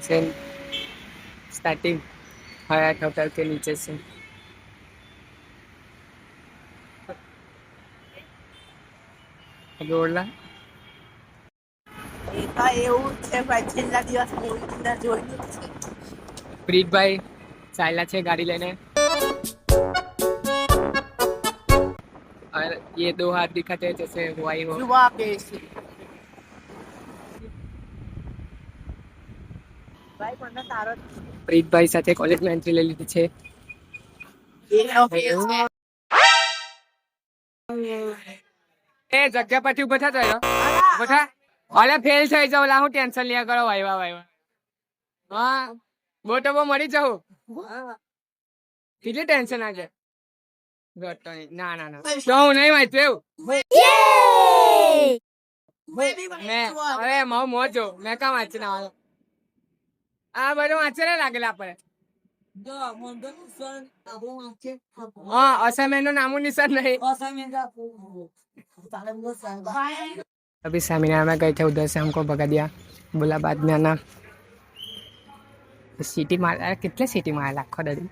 से starting Hyatt hotel के नीचे से રોડલા એવું છે ભાઈ, છેલ્લા દિવસ મૂવી જોયું છે. પ્રીતભાઈ ચાલ્યા છે ગાડી લઈને और ये दो हाथ दिखाते हैं जैसे हुआई हो યુવા પેશી ભાઈ મને તારો પ્રીતભાઈ સાથે કોલેજમાં એન્ટ્રી લઈ લીધી છે. એ જગ્યા પરથી ઉભો થતો ઉભો થા. અલે ફેલ થઈ જાવ લા, હું ટેન્શન લ્યા કરો વાયવા વાયવા. હા બહુ તો બહુ મરી જાઉં. કેટલી ટેન્શન આજે ના ના ના તો હું નહીં વાંચું એવું. અરે મારું મોજો મેં કાં વાંચી ના આ બધું વાંચે લાગેલા આપણે. हाँ असाइनमेंट नामो निशान नहीं. अभी सेमिनार में गए थे, उधर से हमको भगा दिया, बोला बाद में आना. सिटी मार कितने सिटी मार लाखो डरी.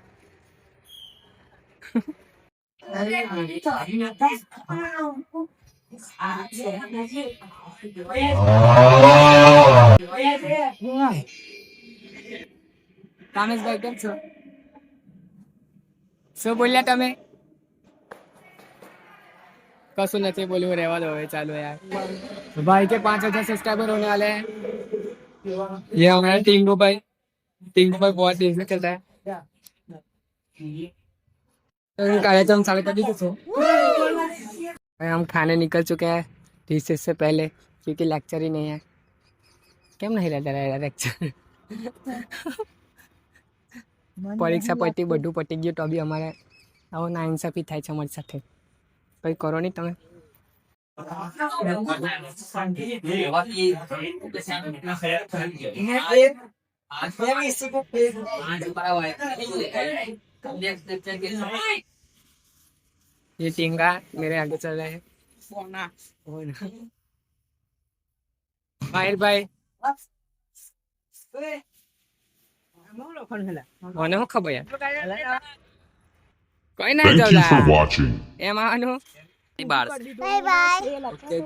કામેશભાઈ કેમ છો? શું બોલ્યા તમે? कसूँ नहीं बोलूँ, रेवा दो चालू यार. भाई के 5,000 सब्सक्राइबर होने वाले हैं. ये हमारा टिंगू भाई बहुत देर से चल रहा है. तो हम साढ़े कभी कुछ हम खाने निकल चुके हैं रिसेस से पहले, क्योंकि लेक्चर ही नहीं है. કેમ નહીં રહેતા રહ્યા લેક્ચર? પરીક્ષા પતી બધું પતી ગયું તો બી અમારે આવો ના ઇન્સાફી થાય છે અમારી સાથે. કઈ કરો નહીં તમે. ये टिंगा मेरे आगे चल रहे हैं. ભાઈ મને શું ખબર યાર, કઈ ના Thank you for જવલા watching. એમ આવવાનું. Bye bye.